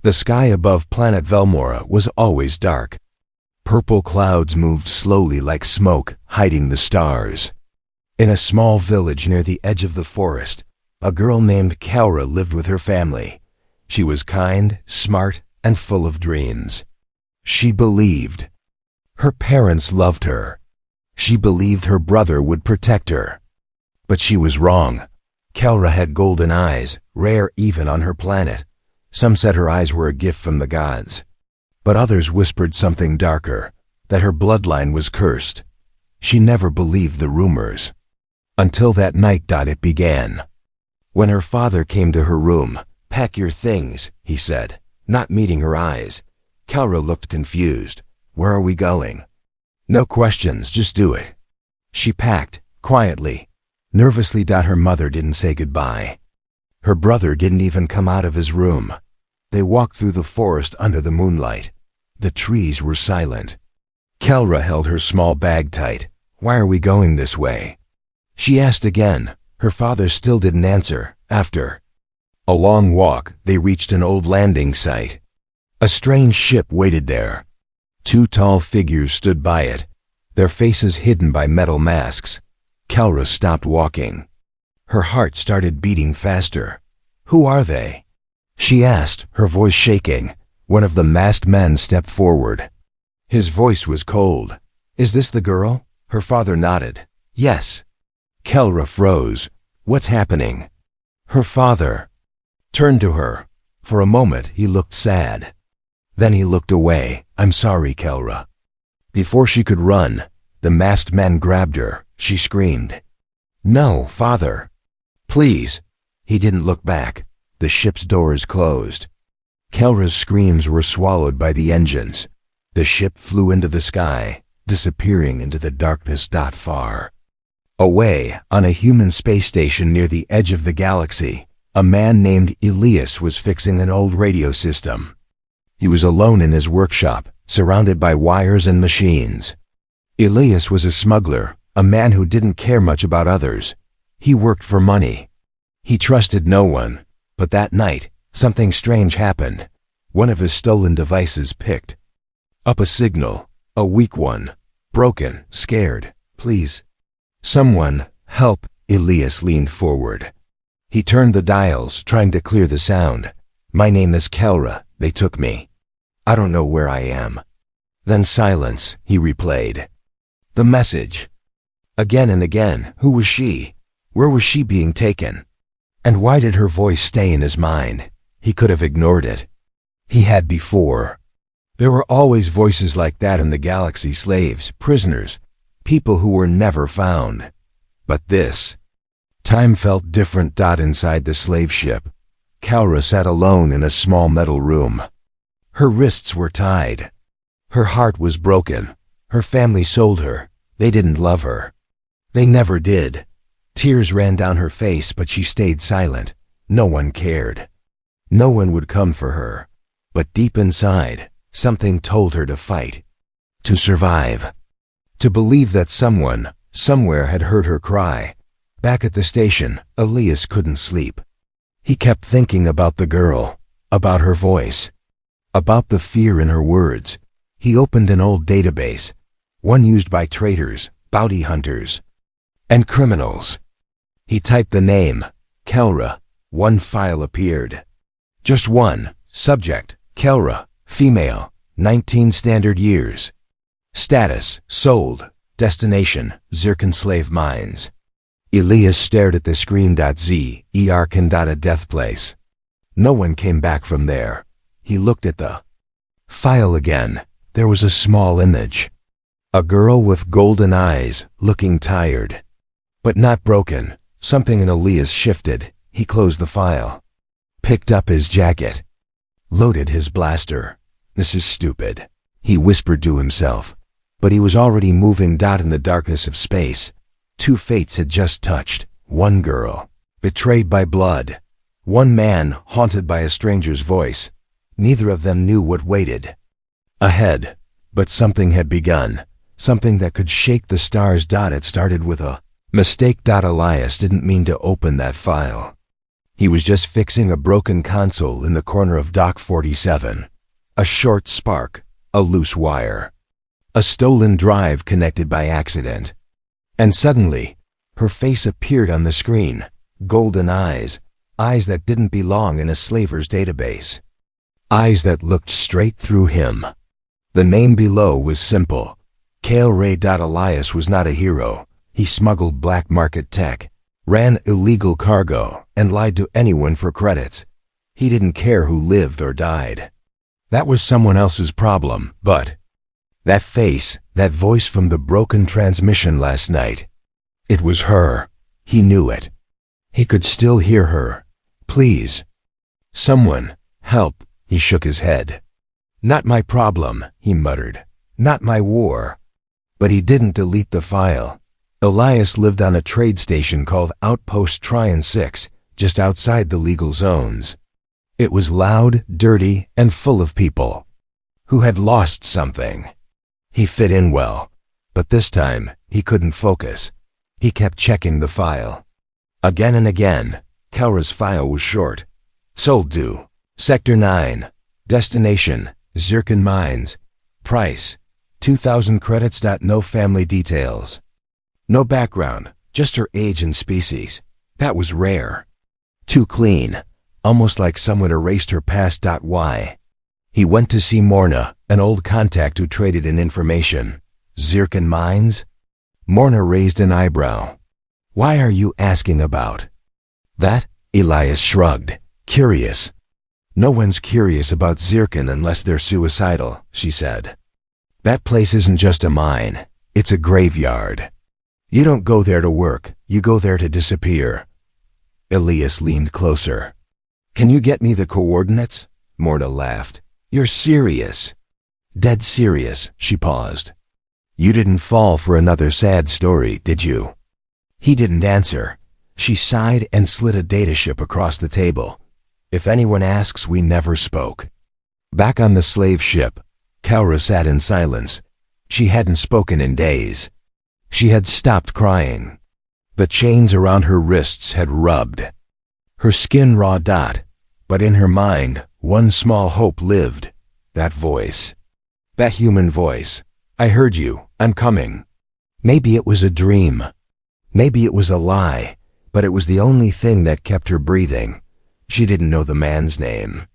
The sky above planet Velmora was always dark. Purple clouds moved slowly like smoke, hiding the stars. In a small village near the edge of the forest, a girl named Kaura lived with her family. She was kind, smart, and full of dreams. She believed. Her parents loved her. She believed her brother would protect her. But she was wrong. Kaura had golden eyes, rare even on her planet. Some said her eyes were a gift from the gods. But others whispered something darker, that her bloodline was cursed. She never believed the rumors. Until that night. It began. When her father came to her room, "Pack your things," he said, not meeting her eyes. Kaura looked confused. "Where are we going?" "No questions, just do it." She packed, quietly, nervously. Her mother didn't say goodbye. Her brother didn't even come out of his room. They walked through the forest under the moonlight. The trees were silent. Kaura held her small bag tight. "Why are we going this way?" She asked again. Her father still didn't answer. After a long walk, they reached an old landing site. A strange ship waited there. Two tall figures stood by it, their faces hidden by metal masks. Kaura stopped walking. Her heart started beating faster. "Who are they?" she asked, her voice shaking. One of the masked men stepped forward. His voice was cold. "Is this the girl?" Her father nodded. "Yes." Kaura froze. "What's happening?" Her father turned to her. For a moment he looked sad. Then he looked away. "I'm sorry, Kaura." Before she could run, the masked men grabbed her. She screamed, "No, father, please." He didn't look back. The ship's doors closed. Kaura's screams were swallowed by the engines. The ship flew into the sky, disappearing into the darkness. Far away, on a human space station near the edge of the galaxy, a man named Elias was fixing an old radio system. He was alone in his workshop, surrounded by wires and machines. Elias was a smuggler, a man who didn't care much about others. He worked for money. He trusted no one. But that night, something strange happened. One of his stolen devices picked up a signal, a weak one, broken, scared. "Please, someone, help." Elias leaned forward. He turned the dials, trying to clear the sound. "My name is Kaura. They took me. I don't know where I am." Then silence. He replayed the message again and again. Who was she? Where was she being taken? And why did her voice stay in his mind? He could have ignored it. He had before. There were always voices like that in the galaxy. Slaves, prisoners, people who were never found. But this time felt different. Inside the slave ship, Kaura sat alone in a small metal room. Her wrists were tied. Her heart was broken. Her family sold her. They didn't love her. They never did. Tears ran down her face, but she stayed silent. No one cared. No one would come for her. But deep inside, something told her to fight. To survive. To believe that someone, somewhere had heard her cry. Back at the station, Elias couldn't sleep. He kept thinking about the girl, about her voice, about the fear in her words. He opened an old database, one used by traitors, bounty hunters, and criminals. He typed the name, Kaura. One file appeared. Just one. Subject, Kaura, female, 19 standard years. Status, sold. Destination, Zircon slave mines. Elias stared at the screen. Zircon. A death place. No one came back from there. He looked at the file again. There was a small image. A girl with golden eyes, looking tired. But not broken. Something in Elias shifted. He closed the file. Picked up his jacket. Loaded his blaster. "This is stupid," he whispered to himself. But he was already moving. In the darkness of space, two fates had just touched. One girl, betrayed by blood. One man, haunted by a stranger's voice. Neither of them knew what waited ahead. But something had begun. Something that could shake the stars. It started with a mistake. Elias didn't mean to open that file. He was just fixing a broken console in the corner of Dock 47. A short spark, a loose wire, a stolen drive connected by accident. And suddenly, her face appeared on the screen, golden eyes, eyes that didn't belong in a slaver's database. Eyes that looked straight through him. The name below was simple. Kale Ray. Elias was not a hero. He smuggled black market tech, ran illegal cargo, and lied to anyone for credits. He didn't care who lived or died. That was someone else's problem, but that face, that voice from the broken transmission last night, it was her. He knew it. He could still hear her. Please. Someone, help. He shook his head. Not my problem, he muttered. Not my war. But he didn't delete the file. Elias lived on a trade station called Outpost Tryon 6, just outside the legal zones. It was loud, dirty, and full of people who had lost something. He fit in well, but this time he couldn't focus. He kept checking the file. Again and again, Kelra's file was short. Sold to Sector 9. Destination, Zircon Mines. Price, 2,000 credits. No family details. No background, just her age and species. That was rare. Too clean, almost like someone erased her past. Why? He went to see Morna, an old contact who traded in information. Zircon Mines? Morna raised an eyebrow. Why are you asking about that? Elias shrugged, curious. No one's curious about Zircon unless they're suicidal, she said. That place isn't just a mine, it's a graveyard. You don't go there to work, you go there to disappear. Elias leaned closer. Can you get me the coordinates? Morna laughed. You're serious. Dead serious, she paused. You didn't fall for another sad story, did you? He didn't answer. She sighed and slid a dataship across the table. If anyone asks, we never spoke. Back on the slave ship, Kelra sat in silence. She hadn't spoken in days. She had stopped crying. The chains around her wrists had rubbed. Her skin raw. But in her mind, one small hope lived. That voice. That human voice. I heard you. I'm coming. Maybe it was a dream. Maybe it was a lie, but it was the only thing that kept her breathing. She didn't know the man's name.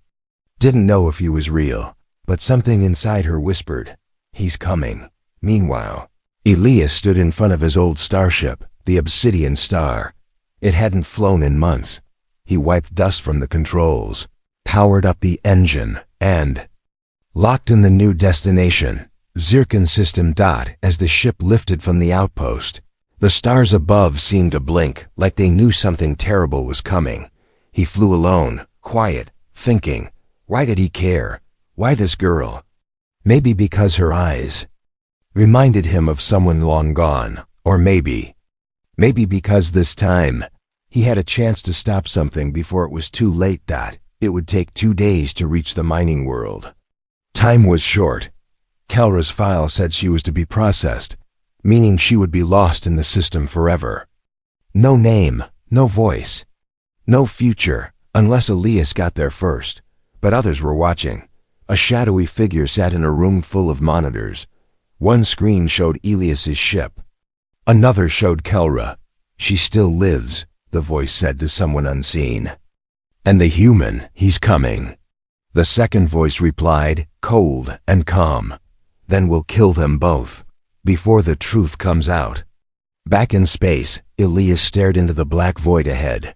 Didn't know if he was real, but something inside her whispered, he's coming. Meanwhile, Elias stood in front of his old starship, the Obsidian Star. It hadn't flown in months. He wiped dust from the controls, powered up the engine, and locked in the new destination, Zircon System. As the ship lifted from the outpost, the stars above seemed to blink, like they knew something terrible was coming. He flew alone, quiet, thinking, why did he care? Why this girl? Maybe because her eyes reminded him of someone long gone, or maybe because this time, he had a chance to stop something before it was too late. It would take 2 days to reach the mining world. Time was short. Kelra's file said she was to be processed, meaning she would be lost in the system forever. No name, no voice, no future, unless Elias got there first. But others were watching. A shadowy figure sat in a room full of monitors. One screen showed Elias's ship. Another showed Kelra. She still lives, the voice said to someone unseen. And the human, he's coming. The second voice replied, cold and calm. Then we'll kill them both, before the truth comes out. Back in space, Elias stared into the black void ahead.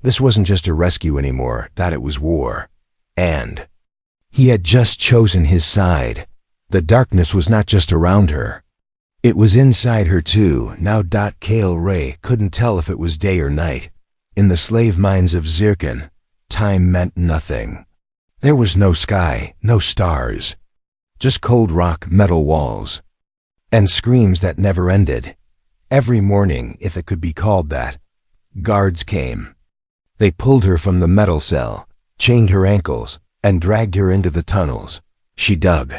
This wasn't just a rescue anymore, it was war. And he had just chosen his side. The darkness was not just around her. It was inside her too, now. Kale Ray couldn't tell if it was day or night. In the slave mines of Zircon, time meant nothing. There was no sky, no stars. Just cold rock, metal walls. And screams that never ended. Every morning, if it could be called that, guards came. They pulled her from the metal cell, chained her ankles, and dragged her into the tunnels. She dug.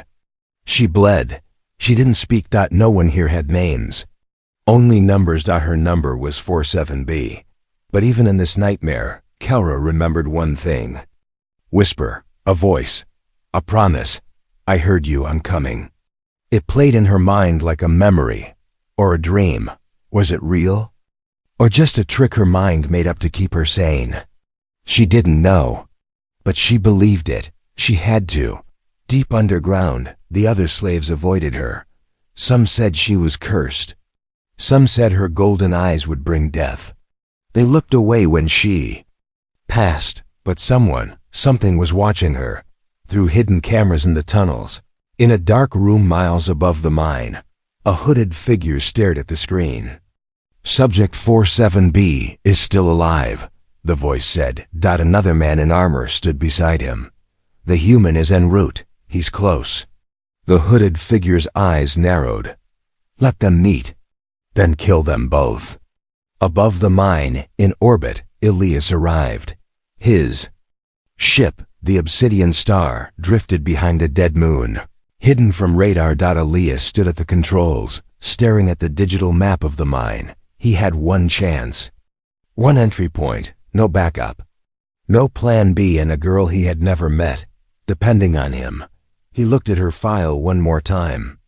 She bled. She didn't speak. No one here had names. Only numbers. Her number was 47B. But even in this nightmare, Kelra remembered one thing. Whisper, a voice, a promise. I heard you, I'm coming. It played in her mind like a memory, or a dream. Was it real? Or just a trick her mind made up to keep her sane? She didn't know. But she believed it. She had to. Deep underground, the other slaves avoided her. Some said she was cursed. Some said her golden eyes would bring death. They looked away when she passed, but something was watching her, through hidden cameras in the tunnels. In a dark room miles above the mine, a hooded figure stared at the screen. Subject 47B is still alive, the voice said. Another man in armor stood beside him. The human is en route. He's close. The hooded figure's eyes narrowed. Let them meet, then kill them both. Above the mine, in orbit, Elias arrived. His ship, the Obsidian Star, drifted behind a dead moon. Hidden from radar. Elias stood at the controls, staring at the digital map of the mine. He had one chance. One entry point, no backup. No plan B, and a girl he had never met, depending on him. He looked at her file one more time.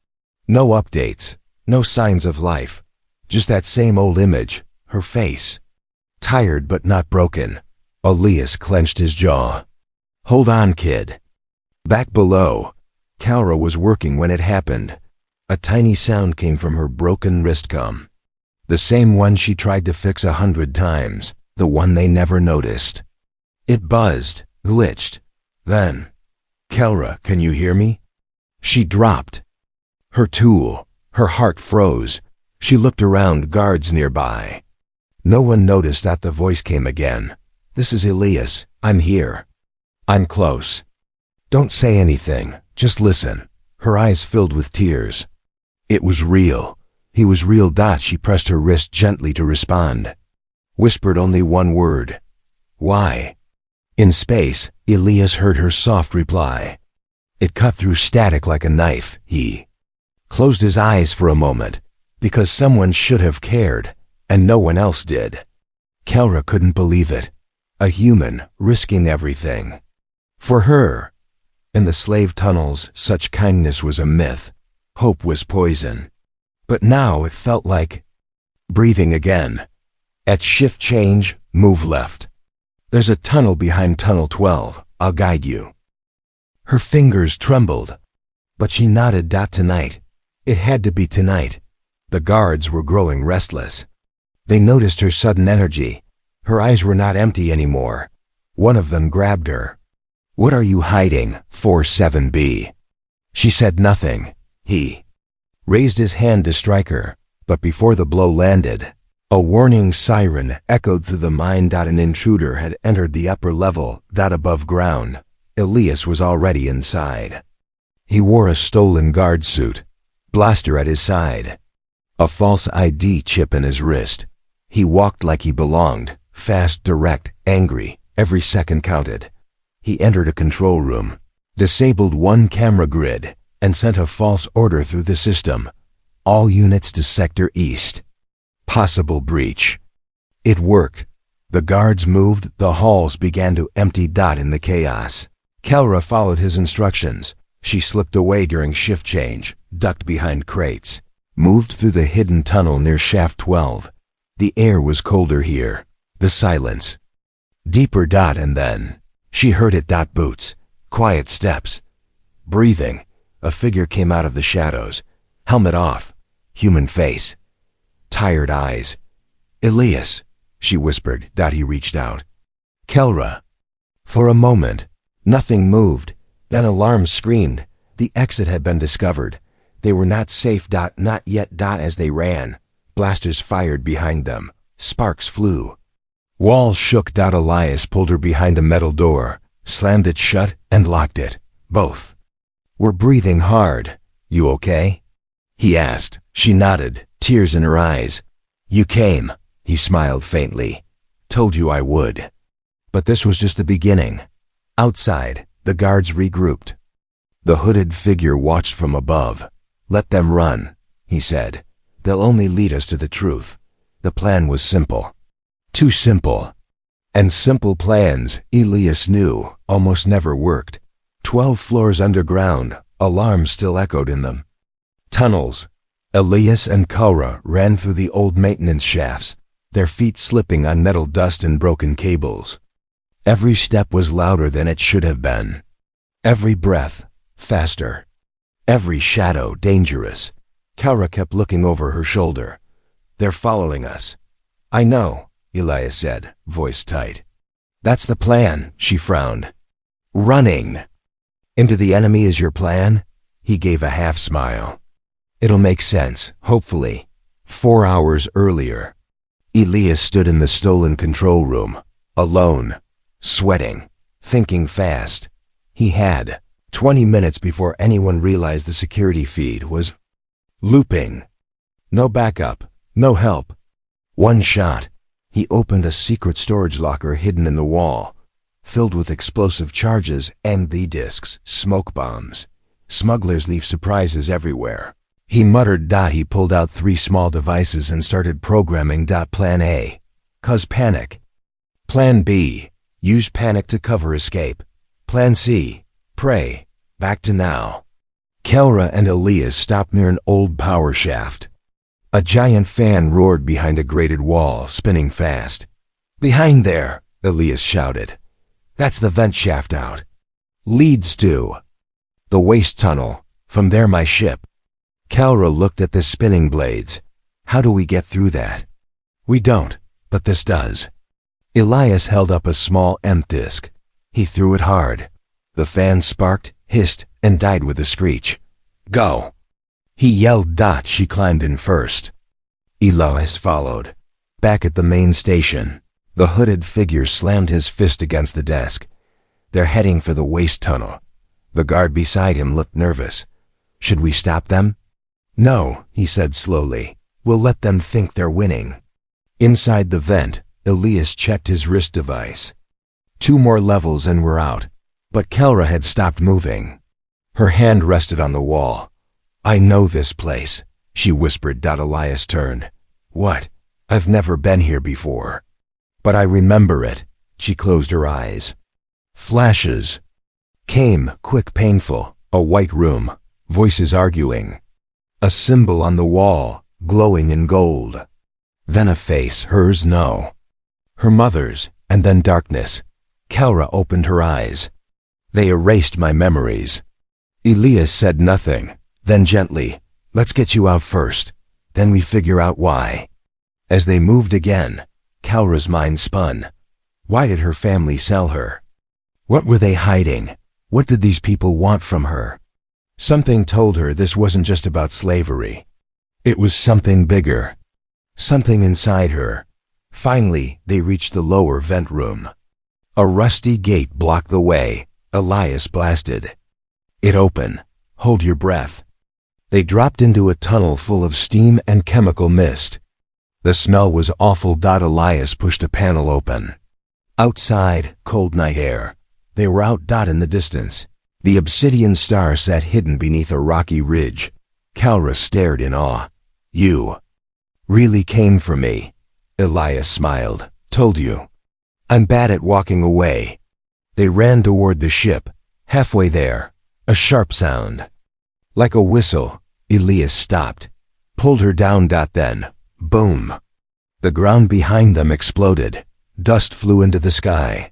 No updates, no signs of life. Just that same old image, her face. Tired but not broken. Elias clenched his jaw. Hold on, kid. Back below, Kelra was working when it happened. A tiny sound came from her broken wristcom. The same one she tried to fix 100 times, the one they never noticed. It buzzed, glitched. Then, Kelra, can you hear me? She dropped her tool. Her heart froze. She looked around, guards nearby. No one noticed that the voice came again. This is Elias. I'm here. I'm close. Don't say anything. Just listen. Her eyes filled with tears. It was real. He was real. She pressed her wrist gently to respond. Whispered only one word. Why? In space, Elias heard her soft reply. It cut through static like a knife. He closed his eyes for a moment, because someone should have cared, and no one else did. Kelra couldn't believe it. A human risking everything. For her. In the slave tunnels, such kindness was a myth. Hope was poison. But now it felt like breathing again. At shift change, move left. There's a tunnel behind tunnel 12. I'll guide you. Her fingers trembled, but she nodded. Tonight. It had to be tonight. The guards were growing restless. They noticed her sudden energy. Her eyes were not empty anymore. One of them grabbed her. What are you hiding, 47B? She said nothing. He raised his hand to strike her, but before the blow landed, a warning siren echoed through the mine. An intruder had entered the upper level. Above ground, Elias was already inside. He wore a stolen guard suit, blaster at his side, a false ID chip in his wrist. He walked like he belonged, fast, direct, angry. Every second counted. He entered a control room, disabled one camera grid, and sent a false order through the system. All units to Sector East. Possible breach. It worked. The guards moved, the halls began to empty. In the chaos, Kelra followed his instructions. She slipped away during shift change, ducked behind crates, moved through the hidden tunnel near shaft 12. The air was colder here. The silence. Deeper. And then she heard it. Boots. Quiet steps. Breathing. A figure came out of the shadows. Helmet off. Human face. Tired eyes. Elias, she whispered. He reached out. Kelra. For a moment, nothing moved. Then alarms screamed. The exit had been discovered. They were not safe. Not yet. As they ran, blasters fired behind them. Sparks flew. Walls shook. Elias pulled her behind a metal door, slammed it shut, and locked it. Both were breathing hard. You okay? He asked. She nodded, tears in her eyes. You came, he smiled faintly. Told you I would. But this was just the beginning. Outside, the guards regrouped. The hooded figure watched from above. Let them run, he said. They'll only lead us to the truth. The plan was simple. Too simple. And simple plans, Elias knew, almost never worked. 12 floors underground, alarms still echoed in them. Tunnels. Elias and Kara ran through the old maintenance shafts, their feet slipping on metal dust and broken cables. Every step was louder than it should have been. Every breath, faster. Every shadow, dangerous. Kara kept looking over her shoulder. They're following us. I know, Elias said, voice tight. That's the plan, she frowned. Running. Into the enemy is your plan? He gave a half smile. It'll make sense, hopefully. 4 hours earlier. Elias stood in the stolen control room, alone, sweating, thinking fast. He had 20 minutes before anyone realized the security feed was looping. No backup, no help. One shot. He opened a secret storage locker hidden in the wall, filled with explosive charges, NB discs, smoke bombs. Smugglers leave surprises everywhere. He muttered. He pulled out 3 small devices and started programming. Plan A. Cause panic. Plan B. Use panic to cover escape. Plan C. Pray. Back to now. Kara and Elias stopped near an old power shaft. A giant fan roared behind a grated wall, spinning fast. Behind there, Elias shouted. That's the vent shaft out. Leads to the waste tunnel. From there my ship. Kara looked at the spinning blades. How do we get through that? We don't, but this does. Elias held up a small disc. He threw it hard. The fan sparked, hissed, and died with a screech. Go! He yelled. She climbed in first. Elias followed. Back at the main station, the hooded figure slammed his fist against the desk. They're heading for the waste tunnel. The guard beside him looked nervous. Should we stop them? No, he said slowly. We'll let them think they're winning. Inside the vent, Elias checked his wrist device. 2 more levels and we're out. But Kara had stopped moving. Her hand rested on the wall. I know this place, she whispered. Elias turned. What? I've never been here before. But I remember it. She closed her eyes. Flashes came, quick, painful. A white room, voices arguing. A symbol on the wall, glowing in gold. Then a face, hers, no. Her mother's, and then darkness. Kara opened her eyes. They erased my memories. Elias said nothing, then gently, let's get you out first, then we figure out why. As they moved again, Kara's mind spun. Why did her family sell her? What were they hiding? What did these people want from her? Something told her this wasn't just about slavery. It was something bigger. Something inside her. Finally, they reached the lower vent room. A rusty gate blocked the way. Elias blasted. It opened. Hold your breath. They dropped into a tunnel full of steam and chemical mist. The smell was awful. Elias pushed a panel open. Outside, cold night air. They were out. In the distance. The obsidian star sat hidden beneath a rocky ridge. Kara stared in awe. You really came for me. Elias smiled. Told you. I'm bad at walking away. They ran toward the ship. Halfway there, a sharp sound. Like a whistle, Elias stopped. Pulled her down. Then, boom. The ground behind them exploded. Dust flew into the sky.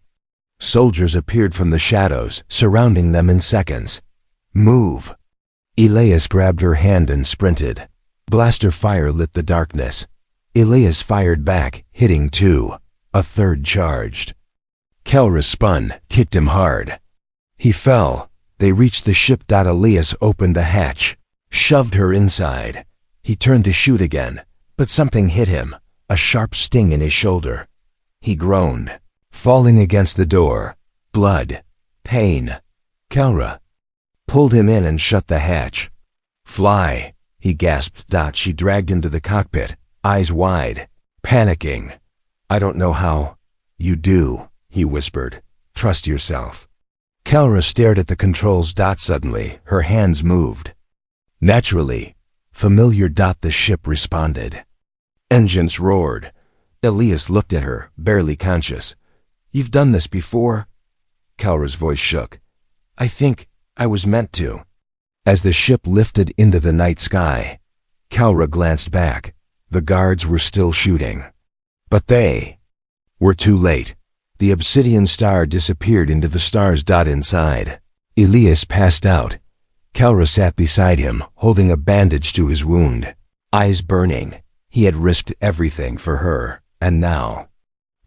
Soldiers appeared from the shadows, surrounding them in seconds. Move. Elias grabbed her hand and sprinted. Blaster fire lit the darkness. Elias fired back, hitting 2. A third charged. Kara spun, kicked him hard. He fell. They reached the ship. Elias opened the hatch, shoved her inside. He turned to shoot again, but something hit him, a sharp sting in his shoulder. He groaned, falling against the door. Blood. Pain. Kara pulled him in and shut the hatch. Fly, he gasped. She dragged him to the cockpit, eyes wide, panicking. I don't know how. You do, he whispered. Trust yourself. Kara stared at the controls. Suddenly, her hands moved. Naturally. Familiar. The ship responded. Engines roared. Elias looked at her, barely conscious. You've done this before? Kalra's voice shook. I think I was meant to. As the ship lifted into the night sky, Kalra glanced back. The guards were still shooting. But they were too late. The obsidian star disappeared into the star's dot inside. Elias passed out. Kalra sat beside him, holding a bandage to his wound. Eyes burning. He had risked everything for her, and now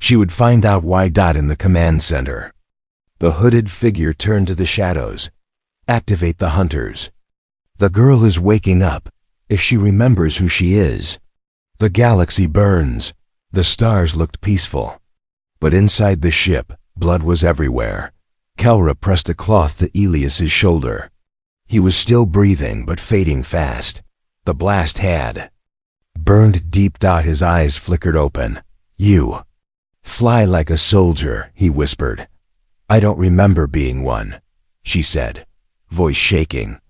she would find out why. In the command center, the hooded figure turned to the shadows. Activate the hunters. The girl is waking up. If she remembers who she is. The galaxy burns. The stars looked peaceful. But inside the ship, blood was everywhere. Kalra pressed a cloth to Elias's shoulder. He was still breathing, but fading fast. The blast had burned deep. His eyes flickered open. You fly like a soldier, he whispered. I don't remember being one, she said, voice shaking.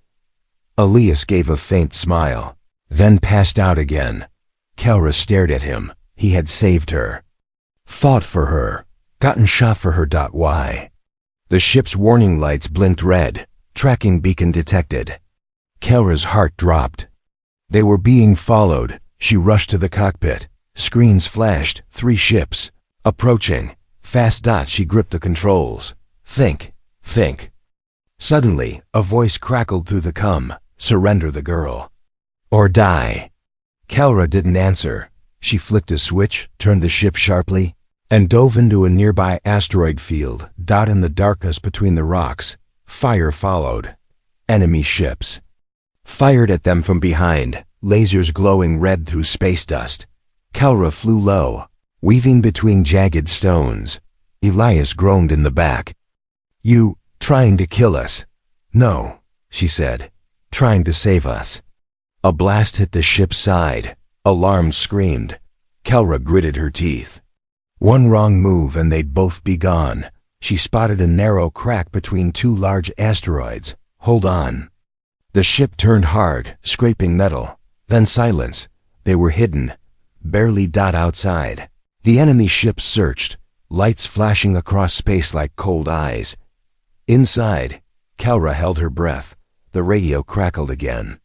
Elias gave a faint smile, then passed out again. Kalra stared at him. He had saved her. Fought for her. Gotten shot for her. Why? The ship's warning lights blinked red. Tracking beacon detected. Kalra's heart dropped. They were being followed. She rushed to the cockpit. Screens flashed. 3 ships. Approaching. Fast. She gripped the controls. Think. Suddenly, a voice crackled through the com. Surrender the girl. Or die. Kalra didn't answer. She flicked a switch, turned the ship sharply, and dove into a nearby asteroid field. In the darkness between the rocks, fire followed. Enemy ships fired at them from behind, lasers glowing red through space dust. Kalra flew low, weaving between jagged stones. Elias groaned in the back. You trying to kill us? No, she said. Trying to save us. A blast hit the ship's side. Alarm screamed. Kalra gritted her teeth. One wrong move and they'd both be gone. She spotted a narrow crack between 2 large asteroids. Hold on. The ship turned hard, scraping metal. Then silence. They were hidden. Barely. Outside. The enemy ships searched, lights flashing across space like cold eyes. Inside, Kalra held her breath. The radio crackled again.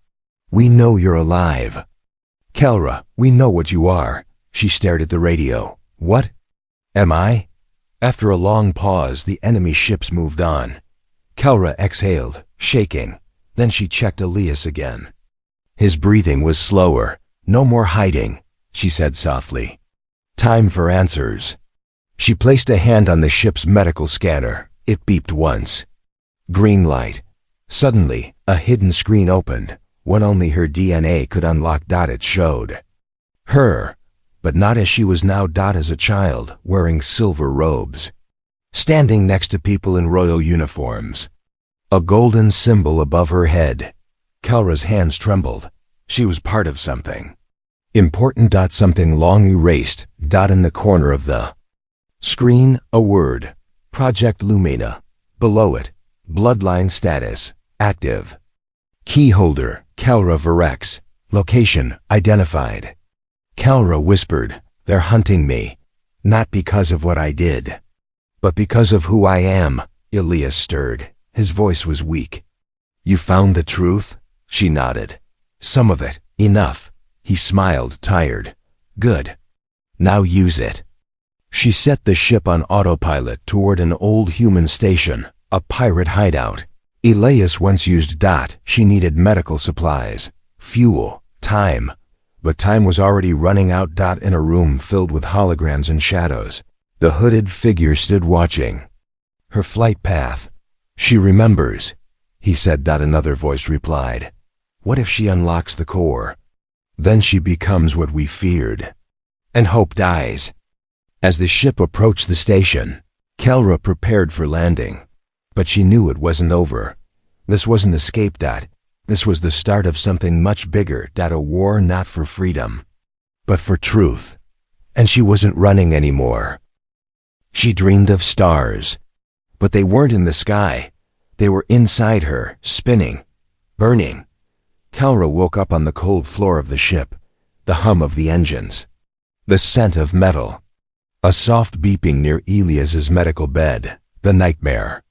We know you're alive. Kalra, we know what you are. She stared at the radio. What? Am I? After a long pause, the enemy ships moved on. Kalra exhaled, shaking. Then she checked Elias again. His breathing was slower. No more hiding, she said softly. Time for answers. She placed a hand on the ship's medical scanner. It beeped once. Green light. Suddenly, a hidden screen opened. One only her DNA could unlock. It showed her, but not as she was now. As a child, wearing silver robes, standing next to people in royal uniforms. A golden symbol above her head. Kalra's hands trembled. She was part of something important. Something long erased. In the corner of the screen, a word. Project Lumina. Below it, bloodline status, active. Keyholder, Kalra Varex. Location, identified. Kalra whispered, they're hunting me. Not because of what I did, but because of who I am. Elias stirred. His voice was weak. You found the truth? She nodded. Some of it. Enough. He smiled, tired. Good. Now use it. She set the ship on autopilot toward an old human station, a pirate hideout. Elias once used. She needed medical supplies, fuel, time. But time was already running out. In a room filled with holograms and shadows, the hooded figure stood watching her flight path. She remembers, he said. Another voice replied. What if she unlocks the core? Then she becomes what we feared. And hope dies. As the ship approached the station, Kalra prepared for landing. But she knew it wasn't over. This wasn't escape. This was the start of something much bigger. A war not for freedom, but for truth. And she wasn't running anymore. She dreamed of stars. But they weren't in the sky. They were inside her, spinning, burning. Kalra woke up on the cold floor of the ship. The hum of the engines. The scent of metal. A soft beeping near Elias's medical bed. The nightmare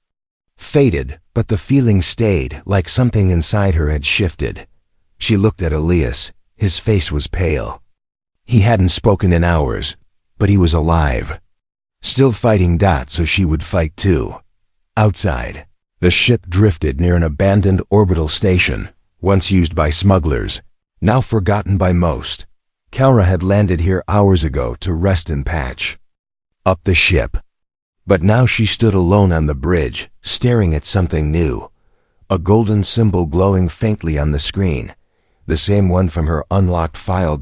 faded, but the feeling stayed, like something inside her had shifted. She looked at Elias. His face was pale. He hadn't spoken in hours, but he was alive. Still fighting, so she would fight too. Outside, the ship drifted near an abandoned orbital station, once used by smugglers, now forgotten by most. Kara had landed here hours ago to rest and patch up the ship. But now she stood alone on the bridge, staring at something new. A golden symbol glowing faintly on the screen. The same one from her unlocked file.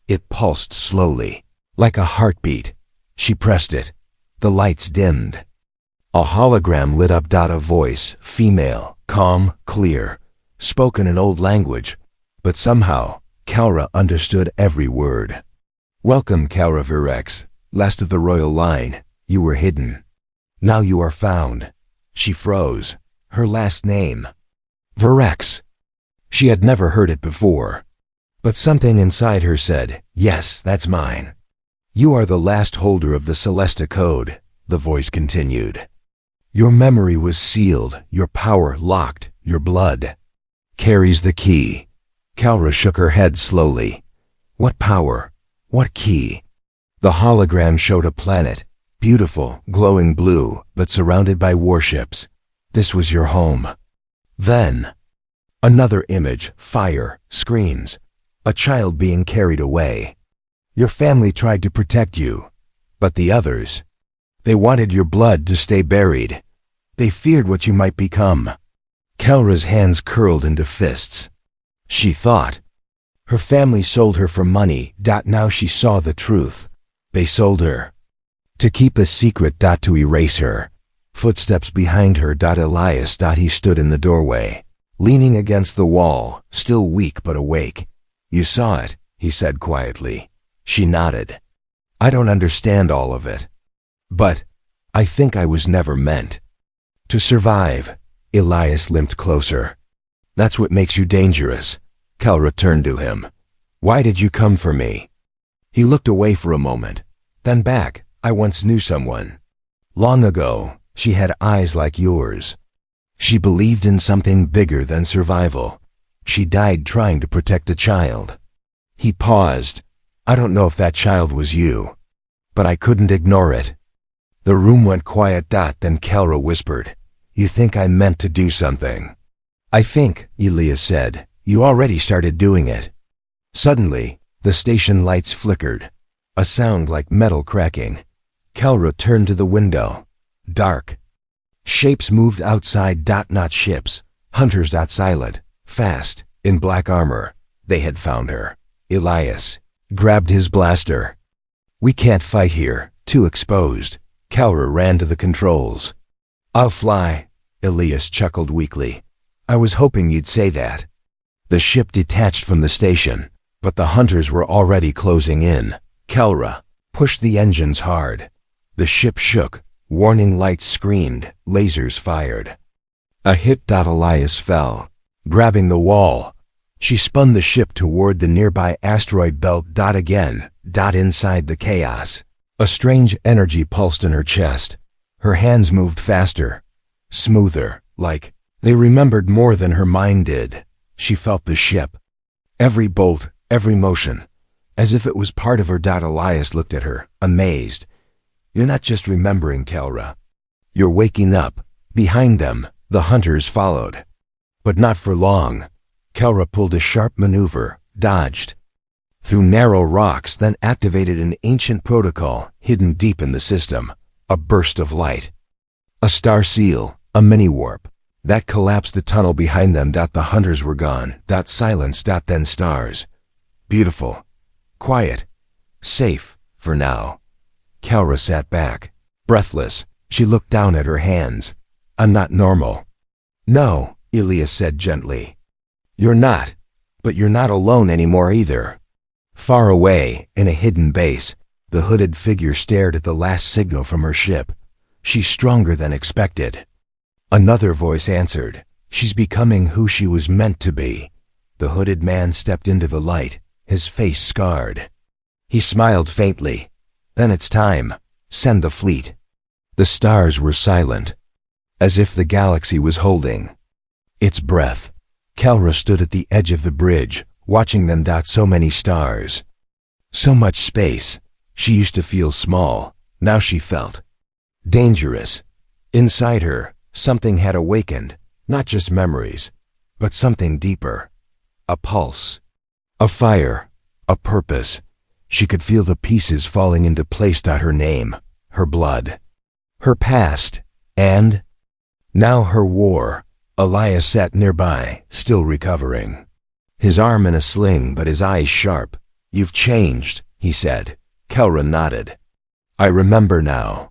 It pulsed slowly, like a heartbeat. She pressed it. The lights dimmed. A hologram lit up. A voice, female, calm, clear, spoken in old language, but somehow Kara understood every word. Welcome, Kara Virex, last of the royal line. You were hidden. Now you are found. She froze. Her last name. Virex. She had never heard it before. But something inside her said, yes, that's mine. You are the last holder of the Celesta Code, the voice continued. Your memory was sealed, your power locked, your blood carries the key. Kara shook her head slowly. What power? What key? The hologram showed a planet. Beautiful, glowing blue, but surrounded by warships. This was your home. Then, another image, fire, screams, a child being carried away. Your family tried to protect you, but the others, they wanted your blood to stay buried. They feared what you might become. Kara's hands curled into fists. She thought. Her family sold her for money. Now she saw the truth. They sold her to keep a secret. To erase her. Footsteps behind her. Elias. He stood in the doorway, leaning against the wall, still weak but awake. You saw it, he said quietly. She nodded. I don't understand all of it, but I think I was never meant to survive. Elias limped closer. That's what makes you dangerous. Kara turned to him. Why did you come for me? He looked away for a moment, then back. I once knew someone. Long ago, she had eyes like yours. She believed in something bigger than survival. She died trying to protect a child. He paused. I don't know if that child was you, but I couldn't ignore it. The room went quiet. Then Kara whispered, you think I meant to do something? I think, Elias said, you already started doing it. Suddenly, the station lights flickered. A sound like metal cracking. Kara turned to the window. Dark. Shapes moved outside. Not ships. Hunters. Silent. Fast. In black armor. They had found her. Elias grabbed his blaster. We can't fight here. Too exposed. Kara ran to the controls. I'll fly. Elias chuckled weakly. I was hoping you'd say that. The ship detached from the station, but the hunters were already closing in. Kara pushed the engines hard. The ship shook. Warning lights screamed. Lasers fired. A hit. Elias fell, grabbing the wall. She spun the ship toward the nearby asteroid belt. Again. Inside the chaos, a strange energy pulsed in her chest. Her hands moved faster, smoother, like they remembered more than her mind did. She felt the ship. Every bolt, every motion, as if it was part of her. Elias looked at her, amazed. You're not just remembering, Kara. You're waking up. Behind them, the hunters followed. But not for long. Kara pulled a sharp maneuver, dodged through narrow rocks, then activated an ancient protocol hidden deep in the system. A burst of light. A star seal, a mini-warp. That collapsed the tunnel behind them. The hunters were gone. Silence. Then stars. Beautiful. Quiet. Safe, for now. Kara sat back, breathless. She looked down at her hands. I'm not normal. No, Elias said gently. You're not, but you're not alone anymore either. Far away, in a hidden base, the hooded figure stared at the last signal from her ship. She's stronger than expected. Another voice answered. She's becoming who she was meant to be. The hooded man stepped into the light, his face scarred. He smiled faintly. Then it's time. Send the fleet. The stars were silent, as if the galaxy was holding its breath. Kelra stood at the edge of the bridge, watching them dot so many stars. So much space. She used to feel small. Now she felt dangerous. Inside her, something had awakened, not just memories, but something deeper. A pulse. A fire. A purpose. She could feel the pieces falling into place. Her name, her blood, her past, and now her war. Elias sat nearby, still recovering. His arm in a sling, but his eyes sharp. You've changed, he said. Kelra nodded. I remember now.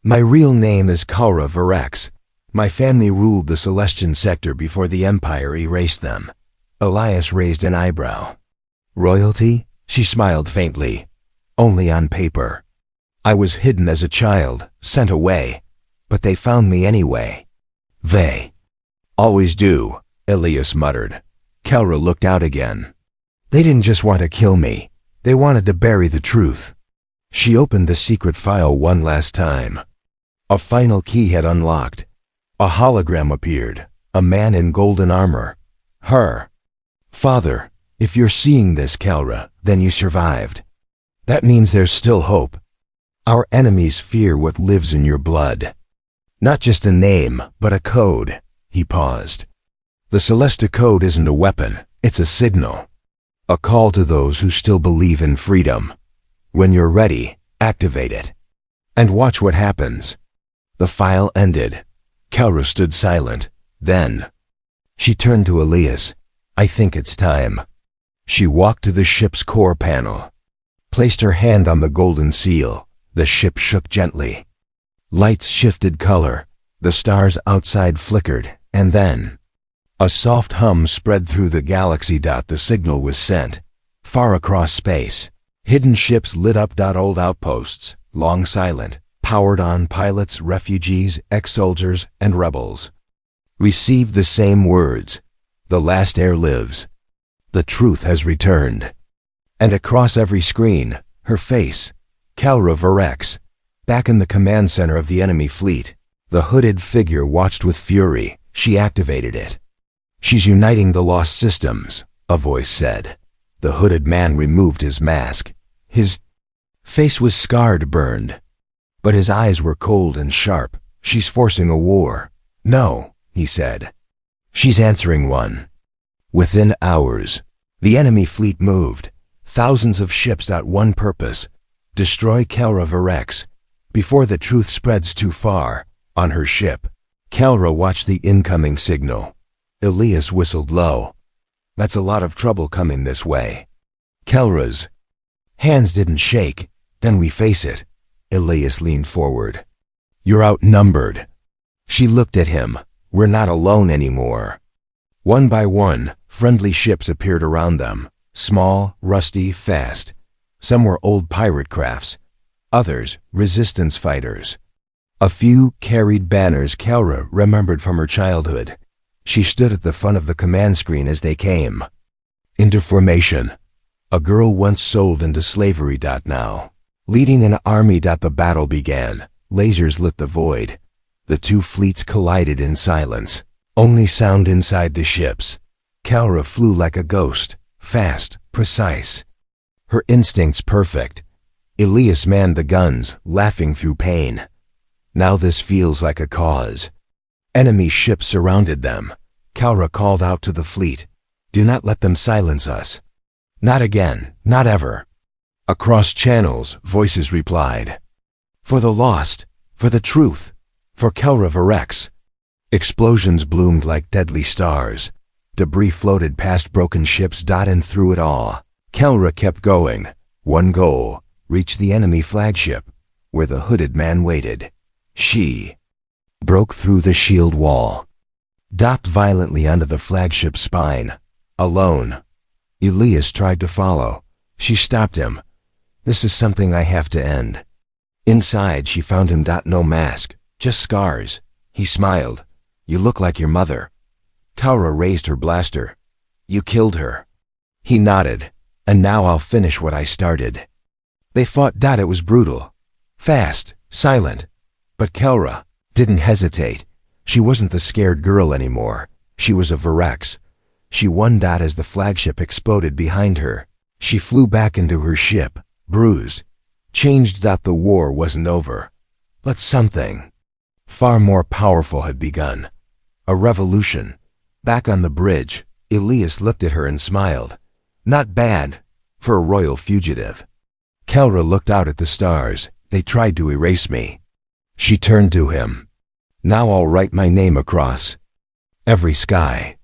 My real name is Kalra Virex. My family ruled the Celestian sector before the Empire erased them. Elias raised an eyebrow. Royalty? She smiled faintly. Only on paper. I was hidden as a child, sent away. But they found me anyway. They always do, Elias muttered. Kelra looked out again. They didn't just want to kill me. They wanted to bury the truth. She opened the secret file one last time. A final key had unlocked. A hologram appeared, a man in golden armor. Her. Father, if you're seeing this, Kelra, then you survived. That means there's still hope. Our enemies fear what lives in your blood. Not just a name, but a code. He paused. The Celesta code isn't a weapon, it's a signal. A call to those who still believe in freedom. When you're ready, activate it. And watch what happens. The file ended. Kelra stood silent. Then she turned to Elias. I think it's time. She walked to the ship's core panel, placed her hand on the golden seal. The ship shook gently. Lights shifted color. The stars outside flickered, and then a soft hum spread through the galaxy. The signal was sent. Far across space, hidden ships lit up. Old outposts, long silent, powered on pilots, refugees, ex-soldiers, and rebels. Received the same words. The last heir lives. The truth has returned. And across every screen, her face, Kalra Virex, back in the command center of the enemy fleet. The hooded figure watched with fury. She activated it. She's uniting the lost systems, a voice said. The hooded man removed his mask. His face was scarred, burned, but his eyes were cold and sharp. She's forcing a war. No, he said. She's answering one. Within hours, the enemy fleet moved. Thousands of ships. One purpose. Destroy Kalra Virex before the truth spreads too far. On her ship, Kelra watched the incoming signal. Elias whistled low. That's a lot of trouble coming this way. Kelra's hands didn't shake. Then we face it. Elias leaned forward. You're outnumbered. She looked at him. We're not alone anymore. One by one, friendly ships appeared around them. Small, rusty, fast. Some were old pirate crafts. Others, resistance fighters. A few carried banners Kelra remembered from her childhood. She stood at the front of the command screen as they came. Into formation. A girl once sold into slavery. Now. Leading an army. The battle began. Lasers lit the void. The two fleets collided in silence. Only sound inside the ships. Kelra flew like a ghost. Fast, precise. Her instincts perfect. Elias manned the guns, laughing through pain. Now this feels like a cause. Enemy ships surrounded them. Kelra called out to the fleet. Do not let them silence us. Not again, not ever. Across channels, voices replied. For the lost, for the truth, for Kalra Virex. Explosions bloomed like deadly stars. Debris floated past broken ships. And through it all, Kelra kept going. One goal, reach the enemy flagship, where the hooded man waited. She broke through the shield wall, docked violently onto the flagship's spine. Alone. Elias tried to follow. She stopped him. This is something I have to end. Inside, she found him. No mask, just scars. He smiled. You look like your mother. Kelra raised her blaster. You killed her. He nodded. And now I'll finish what I started. They fought. It was brutal. Fast. silent. But Kelra didn't hesitate. She wasn't the scared girl anymore. She was a Virex. She won that as the flagship exploded behind her. She flew back into her ship, bruised, changed that the war wasn't over. But something far more powerful had begun. A revolution. Back on the bridge, Elias looked at her and smiled. Not bad for a royal fugitive. Kelra looked out at the stars. They tried to erase me. She turned to him. Now I'll write my name across every sky.